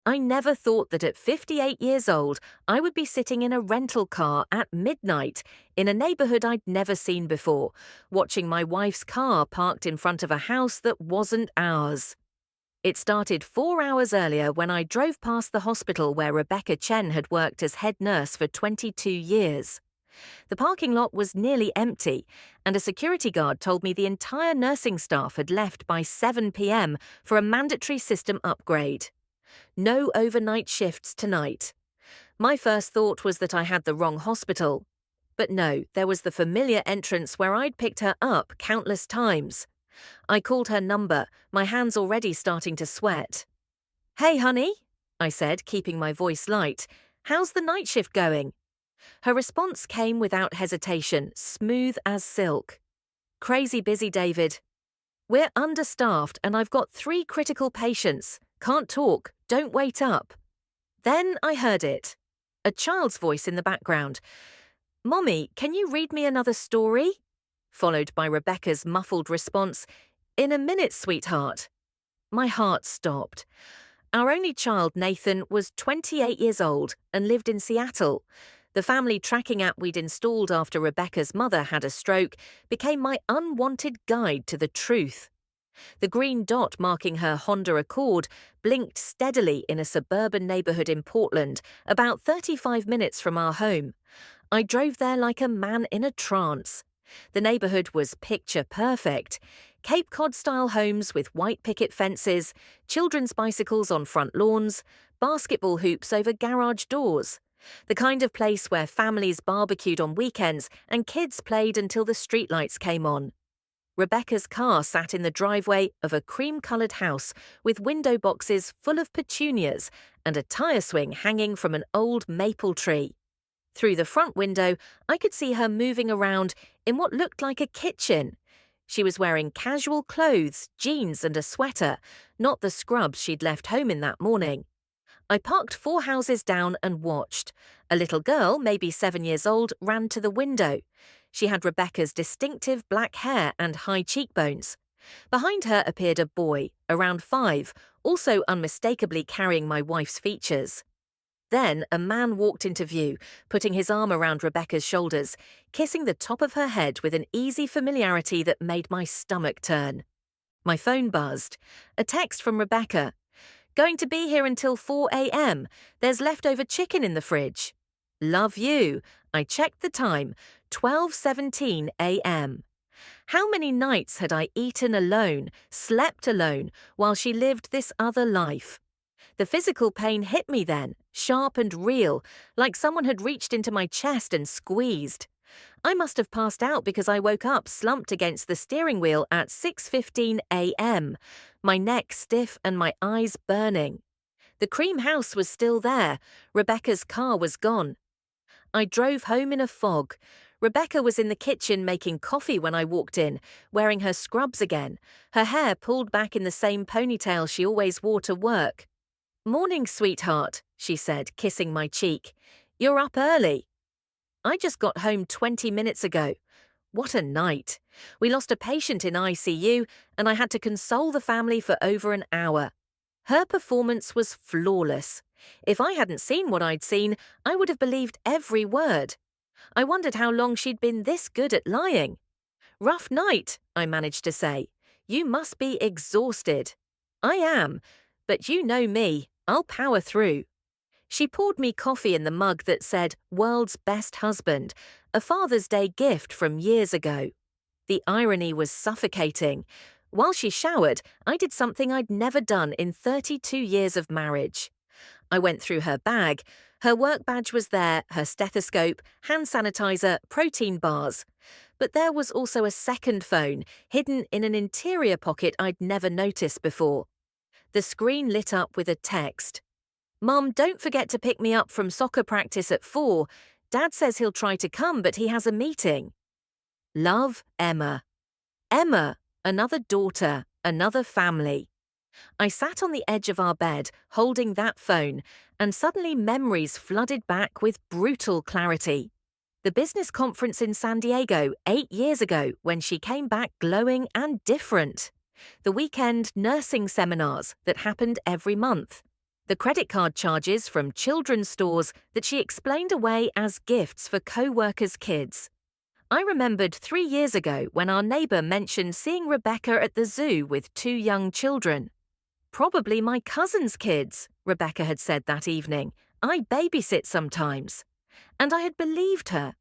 I never thought that at 58 years old, I would be sitting in a rental car at midnight in a neighborhood I'd never seen before, watching my wife's car parked in front of a house that wasn't ours. It started 4 hours earlier when I drove past the hospital where Rebecca Chen had worked as head nurse for 22 years. The parking lot was nearly empty, and a security guard told me the entire nursing staff had left by 7 p.m. for a mandatory system upgrade. No overnight shifts tonight. My first thought was that I had the wrong hospital. But no, there was the familiar entrance where I'd picked her up countless times. I called her number, my hands already starting to sweat. "Hey, honey," I said, keeping my voice light. "How's the night shift going?" Her response came without hesitation, smooth as silk. "Crazy busy, David. We're understaffed and I've got 3 critical patients. Can't talk, don't wait up." Then I heard it. A child's voice in the background. "Mommy, can you read me another story?" Followed by Rebecca's muffled response, "In a minute, sweetheart." My heart stopped. Our only child, Nathan, was 28 years old and lived in Seattle. The family tracking app we'd installed after Rebecca's mother had a stroke became my unwanted guide to the truth. The green dot marking her Honda Accord blinked steadily in a suburban neighborhood in Portland, about 35 minutes from our home. I drove there like a man in a trance. The neighborhood was picture perfect. Cape Cod-style homes with white picket fences, children's bicycles on front lawns, basketball hoops over garage doors. The kind of place where families barbecued on weekends and kids played until the streetlights came on. Rebecca's car sat in the driveway of a cream-colored house with window boxes full of petunias and a tire swing hanging from an old maple tree. Through the front window, I could see her moving around in what looked like a kitchen. She was wearing casual clothes, jeans and a sweater, not the scrubs she'd left home in that morning. I parked 4 houses down and watched. A little girl, maybe 7 years old, ran to the window. She had Rebecca's distinctive black hair and high cheekbones. Behind her appeared a boy, around 5, also unmistakably carrying my wife's features. Then a man walked into view, putting his arm around Rebecca's shoulders, kissing the top of her head with an easy familiarity that made my stomach turn. My phone buzzed. A text from Rebecca. "Going to be here until 4 a.m. There's leftover chicken in the fridge." Love you. I checked the time, 12:17 a.m. How many nights had I eaten alone, slept alone, while she lived this other life? The physical pain hit me then, sharp and real, like someone had reached into my chest and squeezed. I must have passed out because I woke up slumped against the steering wheel at 6:15 a.m., my neck stiff and my eyes burning. The cream house was still there. Rebecca's car was gone. I drove home in a fog. Rebecca was in the kitchen making coffee when I walked in, wearing her scrubs again, her hair pulled back in the same ponytail she always wore to work. "Morning, sweetheart," she said, kissing my cheek. "You're up early." "I just got home 20 minutes ago." What a night. We lost a patient in ICU, and I had to console the family for over an hour. Her performance was flawless. If I hadn't seen what I'd seen, I would have believed every word. I wondered how long she'd been this good at lying. "Rough night," I managed to say. "You must be exhausted." "I am, but you know me. I'll power through." She poured me coffee in the mug that said "World's Best Husband," a Father's Day gift from years ago. The irony was suffocating. While she showered, I did something I'd never done in 32 years of marriage. I went through her bag. Her work badge was there, her stethoscope, hand sanitizer, protein bars. But there was also a second phone, hidden in an interior pocket I'd never noticed before. The screen lit up with a text. "Mum, don't forget to pick me up from soccer practice at 4. Dad says he'll try to come, but he has a meeting. Love, Emma." Emma, another daughter, another family. I sat on the edge of our bed, holding that phone, and suddenly memories flooded back with brutal clarity. The business conference in San Diego 8 years ago when she came back glowing and different. The weekend nursing seminars that happened every month. The credit card charges from children's stores that she explained away as gifts for co-workers' kids. I remembered 3 years ago when our neighbour mentioned seeing Rebecca at the zoo with 2 young children. Probably my cousin's kids, Rebecca had said that evening. I babysit sometimes. And I had believed her.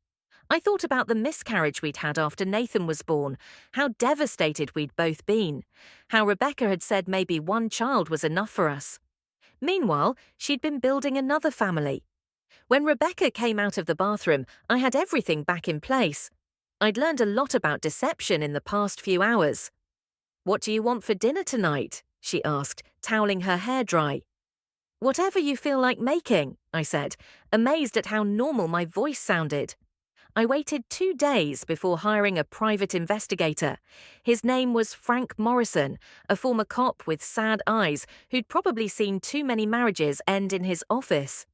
I thought about the miscarriage we'd had after Nathan was born, how devastated we'd both been, how Rebecca had said maybe one child was enough for us. Meanwhile, she'd been building another family. When Rebecca came out of the bathroom, I had everything back in place. I'd learned a lot about deception in the past few hours. "What do you want for dinner tonight?" she asked, toweling her hair dry. "Whatever you feel like making," I said, amazed at how normal my voice sounded. I waited 2 days before hiring a private investigator. His name was Frank Morrison, a former cop with sad eyes who'd probably seen too many marriages end in his office.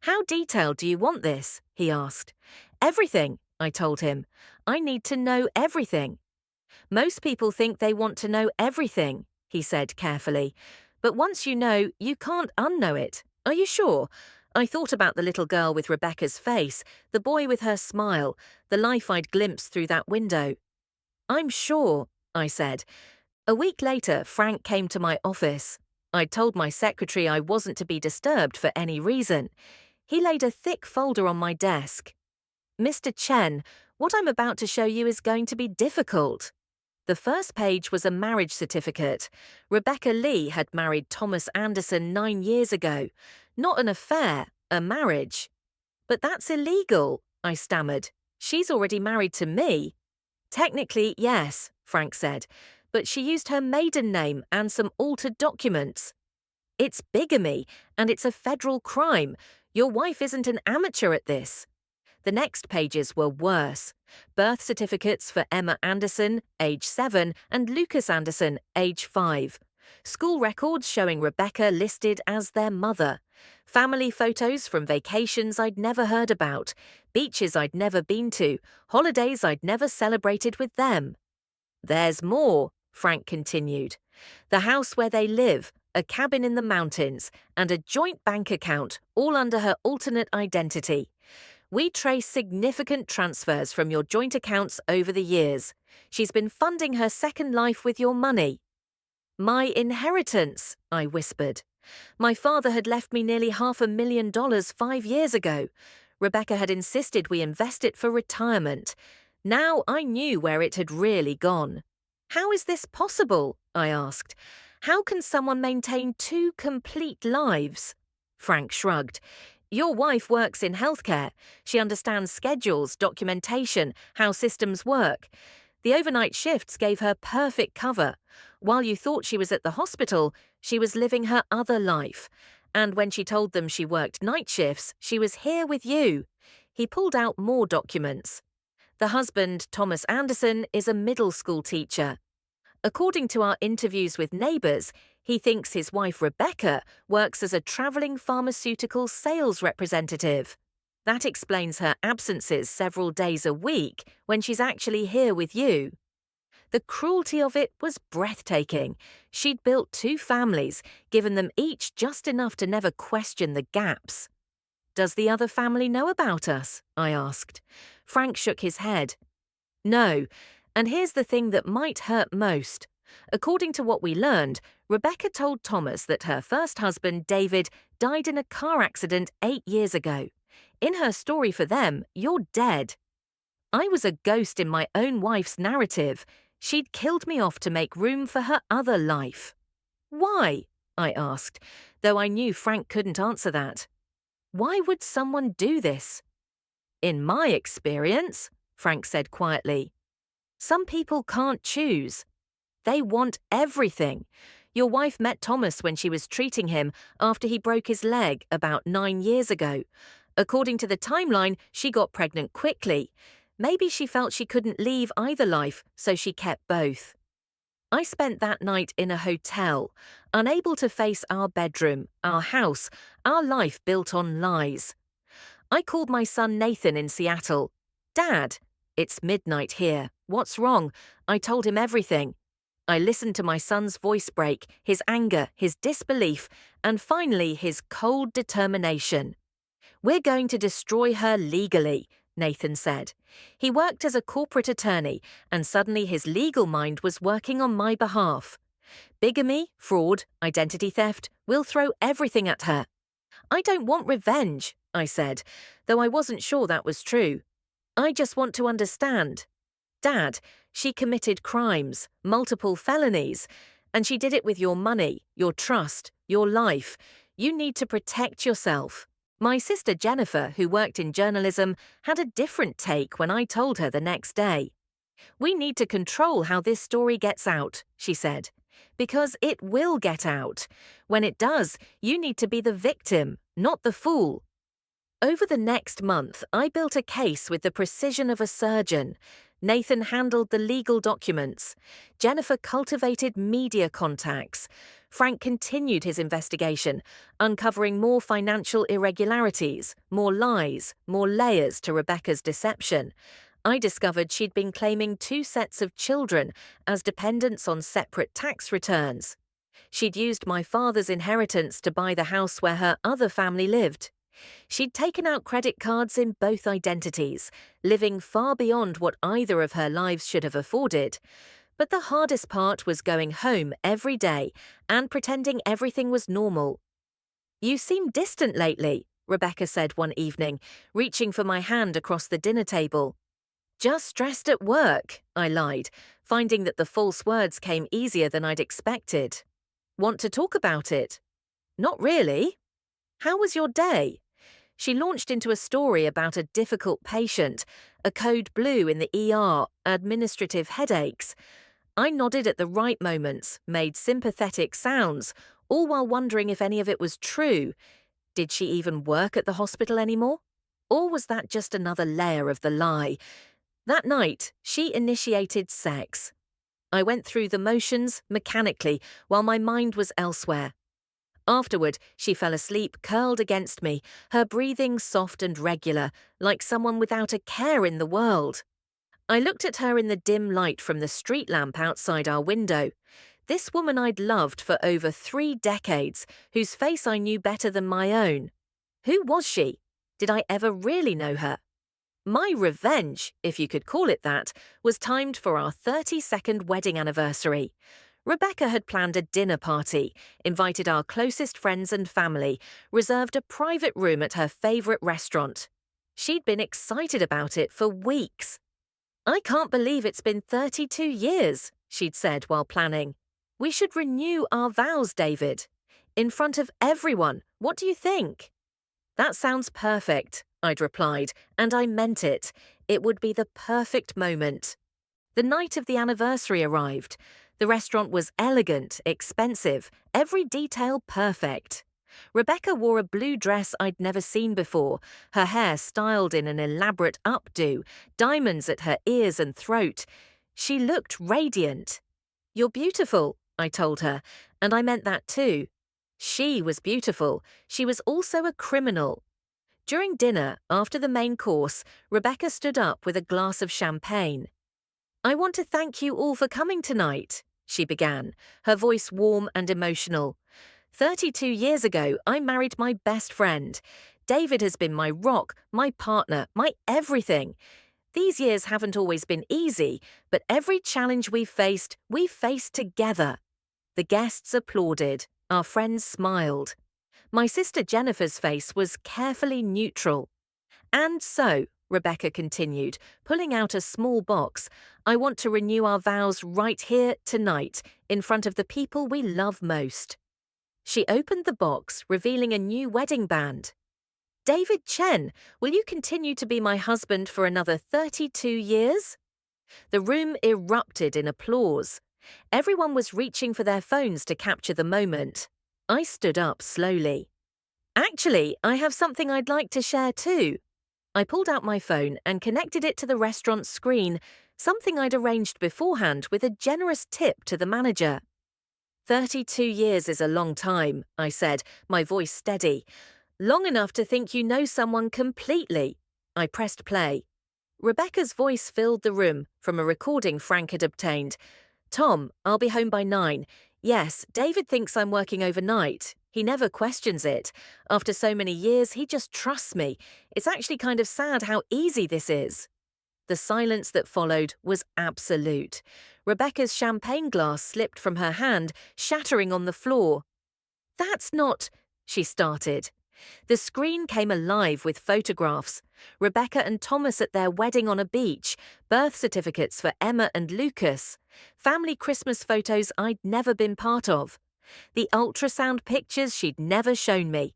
"How detailed do you want this?" he asked. "Everything," I told him. "I need to know everything." "Most people think they want to know everything," he said carefully. "But once you know, you can't unknow it. Are you sure?" I thought about the little girl with Rebecca's face, the boy with her smile, the life I'd glimpsed through that window. "I'm sure," I said. A week later, Frank came to my office. I'd told my secretary I wasn't to be disturbed for any reason. He laid a thick folder on my desk. "Mr. Chen, what I'm about to show you is going to be difficult." The first page was a marriage certificate. Rebecca Lee had married Thomas Anderson 9 years ago. Not an affair, a marriage. "But that's illegal," I stammered. "She's already married to me." "Technically, yes," Frank said, "but she used her maiden name and some altered documents." "It's bigamy, and it's a federal crime. Your wife isn't an amateur at this." The next pages were worse. Birth certificates for Emma Anderson, age 7, and Lucas Anderson, age 5. School records showing Rebecca listed as their mother. Family photos from vacations I'd never heard about, beaches I'd never been to, holidays I'd never celebrated with them. "There's more," Frank continued. "The house where they live, a cabin in the mountains, and a joint bank account, all under her alternate identity. We trace significant transfers from your joint accounts over the years. She's been funding her second life with your money." "My inheritance," I whispered. "My father had left me nearly $500,000 5 years ago. Rebecca had insisted we invest it for retirement. Now I knew where it had really gone." "How is this possible?" I asked. "How can someone maintain 2 complete lives?" Frank shrugged. "Your wife works in healthcare. She understands schedules, documentation, how systems work. The overnight shifts gave her perfect cover. While you thought she was at the hospital, she was living her other life. And when she told them she worked night shifts, she was here with you." He pulled out more documents. "The husband, Thomas Anderson, is a middle school teacher. According to our interviews with neighbours, he thinks his wife Rebecca works as a travelling pharmaceutical sales representative. That explains her absences several days a week when she's actually here with you." The cruelty of it was breathtaking. She'd built 2 families, given them each just enough to never question the gaps. "Does the other family know about us?" I asked. Frank shook his head. "No, and here's the thing that might hurt most. According to what we learned, Rebecca told Thomas that her first husband, David, died in a car accident 8 years ago. In her story for them, you're dead. I was a ghost in my own wife's narrative. She'd killed me off to make room for her other life." "Why?" I asked, though I knew Frank couldn't answer that. "Why would someone do this?" "In my experience," Frank said quietly, "some people can't choose. They want everything. Your wife met Thomas when she was treating him after he broke his leg about 9 years ago. According to the timeline, she got pregnant quickly. Maybe she felt she couldn't leave either life, so she kept both. I spent that night in a hotel, unable to face our bedroom, our house, our life built on lies. I called my son Nathan in Seattle. "Dad, it's midnight here. What's wrong?" I told him everything. I listened to my son's voice break, his anger, his disbelief, and finally his cold determination. "We're going to destroy her legally," Nathan said. He worked as a corporate attorney, and suddenly his legal mind was working on my behalf. "Bigamy, fraud, identity theft, we'll throw everything at her." "I don't want revenge," I said, though I wasn't sure that was true. "I just want to understand. Dad, she committed crimes, multiple felonies, and she did it with your money, your trust, your life. You need to protect yourself." My sister Jennifer, who worked in journalism, had a different take when I told her the next day. "We need to control how this story gets out," she said. "Because it will get out. When it does, you need to be the victim, not the fool." Over the next month, I built a case with the precision of a surgeon. Nathan handled the legal documents. Jennifer cultivated media contacts. Frank continued his investigation, uncovering more financial irregularities, more lies, more layers to Rebecca's deception. I discovered she'd been claiming 2 sets of children as dependents on separate tax returns. She'd used my father's inheritance to buy the house where her other family lived. She'd taken out credit cards in both identities, living far beyond what either of her lives should have afforded. But the hardest part was going home every day and pretending everything was normal. "You seem distant lately," Rebecca said one evening, reaching for my hand across the dinner table. "Just stressed at work," I lied, finding that the false words came easier than I'd expected. "Want to talk about it?" "Not really." "How was your day?" She launched into a story about a difficult patient, a code blue in the ER, administrative headaches. I nodded at the right moments, made sympathetic sounds, all while wondering if any of it was true. Did she even work at the hospital anymore? Or was that just another layer of the lie? That night, she initiated sex. I went through the motions mechanically while my mind was elsewhere. Afterward, she fell asleep curled against me, her breathing soft and regular, like someone without a care in the world. I looked at her in the dim light from the street lamp outside our window. This woman I'd loved for over 3 decades, whose face I knew better than my own. Who was she? Did I ever really know her? My revenge, if you could call it that, was timed for our 32nd wedding anniversary. Rebecca had planned a dinner party, invited our closest friends and family, reserved a private room at her favourite restaurant. She'd been excited about it for weeks. "I can't believe it's been 32 years, she'd said while planning. "We should renew our vows, David. In front of everyone, what do you think?" "That sounds perfect," I'd replied, and I meant it. It would be the perfect moment. The night of the anniversary arrived. The restaurant was elegant, expensive, every detail perfect. Rebecca wore a blue dress I'd never seen before, her hair styled in an elaborate updo, diamonds at her ears and throat. She looked radiant. "You're beautiful," I told her, and I meant that too. She was beautiful. She was also a criminal. During dinner, after the main course, Rebecca stood up with a glass of champagne. "I want to thank you all for coming tonight," she began, her voice warm and emotional. 32 years ago, I married my best friend. David has been my rock, my partner, my everything. These years haven't always been easy, but every challenge we've faced together. The guests applauded. Our friends smiled. My sister Jennifer's face was carefully neutral. "And so," Rebecca continued, pulling out a small box, "I want to renew our vows right here, tonight, in front of the people we love most." She opened the box, revealing a new wedding band. "David Chen, will you continue to be my husband for another 32 years? The room erupted in applause. Everyone was reaching for their phones to capture the moment. I stood up slowly. "Actually, I have something I'd like to share too." I pulled out my phone and connected it to the restaurant's screen, something I'd arranged beforehand with a generous tip to the manager. 32 years is a long time, I said, my voice steady. "Long enough to think you know someone completely." I pressed play. Rebecca's voice filled the room from a recording Frank had obtained. Tom, I'll be home by 9. Yes, David thinks I'm working overnight. He never questions it. After so many years, he just trusts me. It's actually kind of sad how easy this is. The silence that followed was absolute. Rebecca's champagne glass slipped from her hand, shattering on the floor. That's not, she started. The screen came alive with photographs. Rebecca and Thomas at their wedding on a beach, birth certificates for Emma and Lucas, family Christmas photos I'd never been part of, the ultrasound pictures she'd never shown me.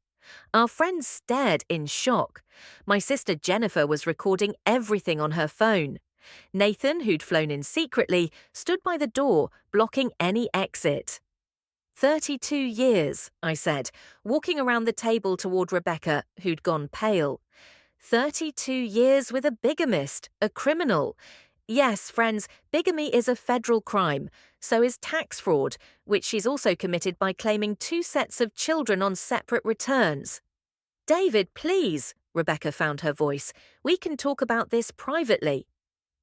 Our friends stared in shock. My sister Jennifer was recording everything on her phone. Nathan, who'd flown in secretly, stood by the door, blocking any exit. 32 years, I said, walking around the table toward Rebecca, who'd gone pale. 32 years with a bigamist, a criminal. Yes, friends, bigamy is a federal crime. So is tax fraud, which she's also committed by claiming 2 sets of children on separate returns. David, please, Rebecca found her voice. We can talk about this privately.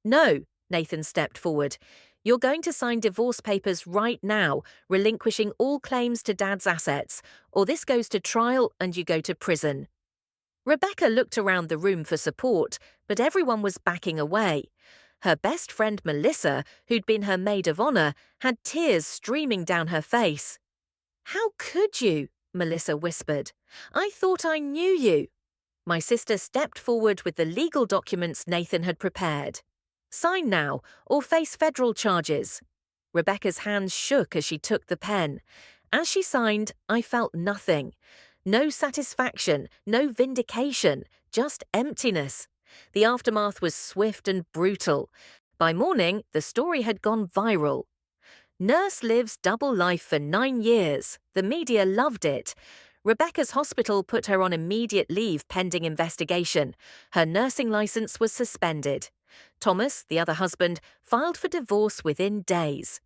No, Nathan stepped forward. You're going to sign divorce papers right now, relinquishing all claims to Dad's assets, or this goes to trial and you go to prison. Rebecca looked around the room for support, but everyone was backing away. Her best friend Melissa, who'd been her maid of honor, had tears streaming down her face. How could you? Melissa whispered. I thought I knew you. My sister stepped forward with the legal documents Nathan had prepared. Sign now, or face federal charges. Rebecca's hands shook as she took the pen. As she signed, I felt nothing. No satisfaction, no vindication, just emptiness. The aftermath was swift and brutal. By morning, the story had gone viral. Nurse lives double life for 9 years. The media loved it. Rebecca's hospital put her on immediate leave pending investigation. Her nursing license was suspended. Thomas, the other husband, filed for divorce within days.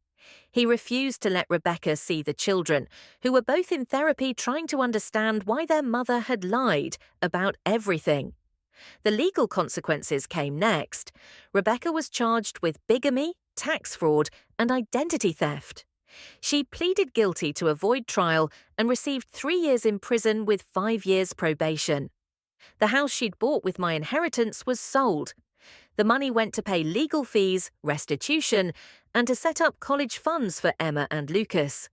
He refused to let Rebecca see the children, who were both in therapy trying to understand why their mother had lied about everything. The legal consequences came next. Rebecca was charged with bigamy, tax fraud, and identity theft. She pleaded guilty to avoid trial and received 3 years in prison with 5 years probation. The house she'd bought with my inheritance was sold. The money went to pay legal fees, restitution, and to set up college funds for Emma and Lucas.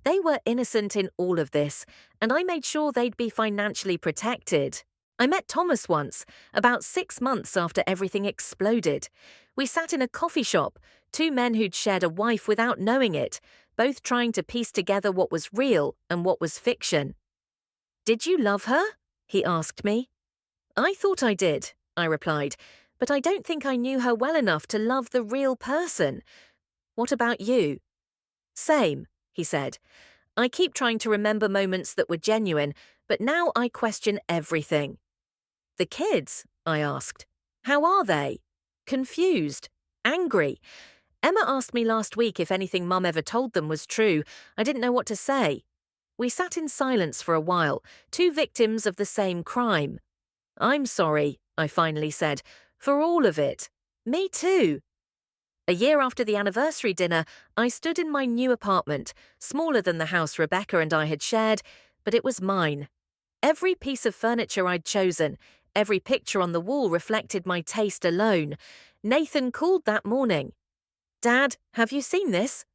They were innocent in all of this, and I made sure they'd be financially protected. I met Thomas once, about 6 months after everything exploded. We sat in a coffee shop, 2 men who'd shared a wife without knowing it, both trying to piece together what was real and what was fiction. Did you love her? He asked me. I thought I did, I replied, but I don't think I knew her well enough to love the real person. What about you? Same, he said. I keep trying to remember moments that were genuine, but now I question everything. The kids? I asked. How are they? Confused. Angry. Emma asked me last week if anything Mum ever told them was true. I didn't know what to say. We sat in silence for a while, 2 victims of the same crime. I'm sorry, I finally said, for all of it. Me too. A year after the anniversary dinner, I stood in my new apartment, smaller than the house Rebecca and I had shared, but it was mine. Every piece of furniture I'd chosen, every picture on the wall reflected my taste alone. Nathan called that morning. Dad, have you seen this?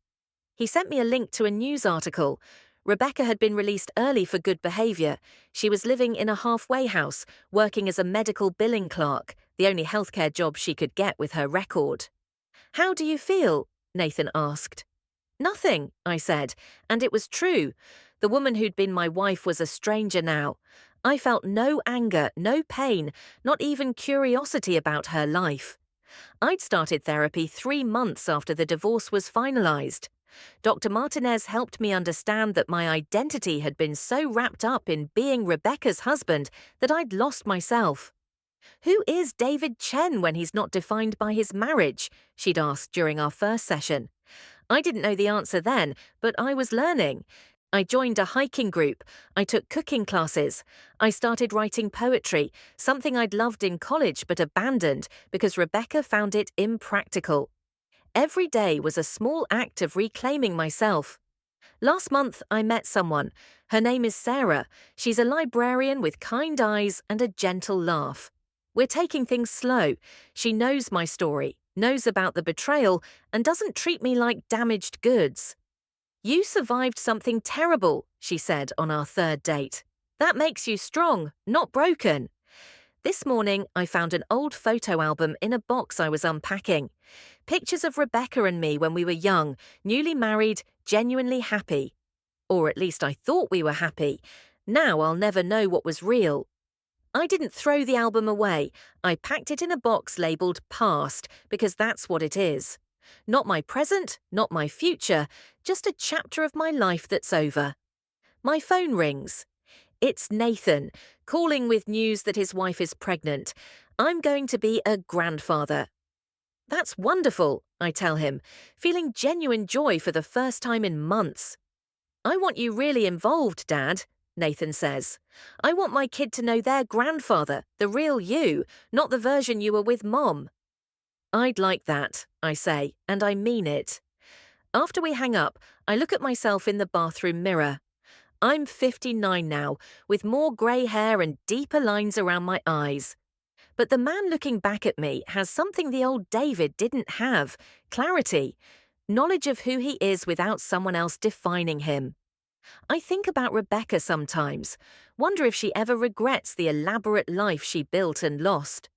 He sent me a link to a news article. Rebecca had been released early for good behavior. She was living in a halfway house, working as a medical billing clerk, the only healthcare job she could get with her record. How do you feel? Nathan asked. Nothing, I said, and it was true. The woman who'd been my wife was a stranger now. I felt no anger, no pain, not even curiosity about her life. I'd started therapy 3 months after the divorce was finalized. Dr. Martinez helped me understand that my identity had been so wrapped up in being Rebecca's husband that I'd lost myself. Who is David Chen when he's not defined by his marriage? She'd asked during our first session. I didn't know the answer then, but I was learning. I joined a hiking group. I took cooking classes. I started writing poetry, something I'd loved in college but abandoned because Rebecca found it impractical. Every day was a small act of reclaiming myself. Last month, I met someone. Her name is Sarah. She's a librarian with kind eyes and a gentle laugh. We're taking things slow. She knows my story, knows about the betrayal, and doesn't treat me like damaged goods. You survived something terrible, she said on our third date. That makes you strong, not broken. This morning, I found an old photo album in a box I was unpacking. Pictures of Rebecca and me when we were young, newly married, genuinely happy. Or at least I thought we were happy. Now I'll never know what was real. I didn't throw the album away. I packed it in a box labelled Past, because that's what it is. Not my present, not my future, just a chapter of my life that's over. My phone rings. It's Nathan, calling with news that his wife is pregnant. I'm going to be a grandfather. That's wonderful, I tell him, feeling genuine joy for the first time in months. I want you really involved, Dad, Nathan says. I want my kid to know their grandfather, the real you, not the version you were with Mom. I'd like that, I say, and I mean it. After we hang up, I look at myself in the bathroom mirror. I'm 59 now, with more grey hair and deeper lines around my eyes. But the man looking back at me has something the old David didn't have: clarity, knowledge of who he is without someone else defining him. I think about Rebecca sometimes, wonder if she ever regrets the elaborate life she built and lost.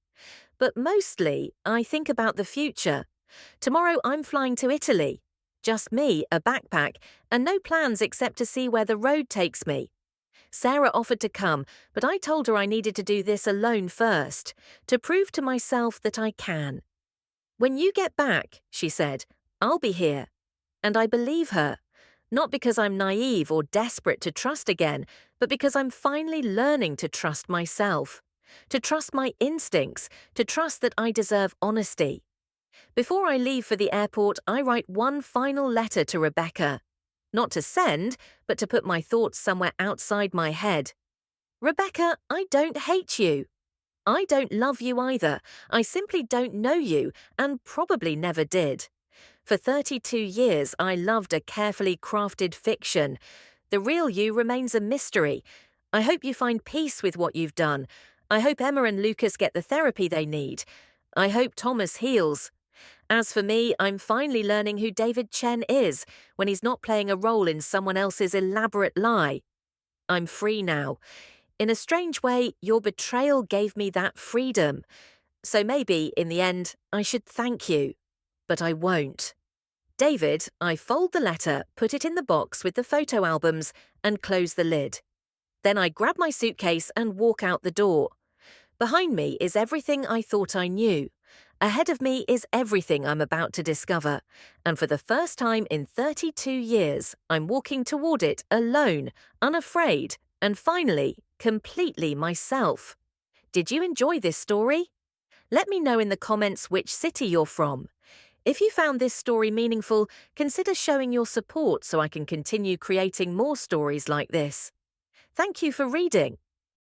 But mostly, I think about the future. Tomorrow I'm flying to Italy. Just me, a backpack, and no plans except to see where the road takes me. Sarah offered to come, but I told her I needed to do this alone first, to prove to myself that I can. When you get back, she said, I'll be here. And I believe her. Not because I'm naive or desperate to trust again, but because I'm finally learning to trust myself. To trust my instincts, to trust that I deserve honesty. Before I leave for the airport, I write one final letter to Rebecca. Not to send, but to put my thoughts somewhere outside my head. Rebecca, I don't hate you. I don't love you either. I simply don't know you, and probably never did. For 32 years, I loved a carefully crafted fiction. The real you remains a mystery. I hope you find peace with what you've done. I hope Emma and Lucas get the therapy they need. I hope Thomas heals. As for me, I'm finally learning who David Chen is when he's not playing a role in someone else's elaborate lie. I'm free now. In a strange way, your betrayal gave me that freedom. So maybe, in the end, I should thank you. But I won't. David, I fold the letter, put it in the box with the photo albums, and close the lid. Then I grab my suitcase and walk out the door. Behind me is everything I thought I knew. Ahead of me is everything I'm about to discover. And for the first time in 32 years, I'm walking toward it alone, unafraid, and finally, completely myself. Did you enjoy this story? Let me know in the comments which city you're from. If you found this story meaningful, consider showing your support so I can continue creating more stories like this. Thank you for reading.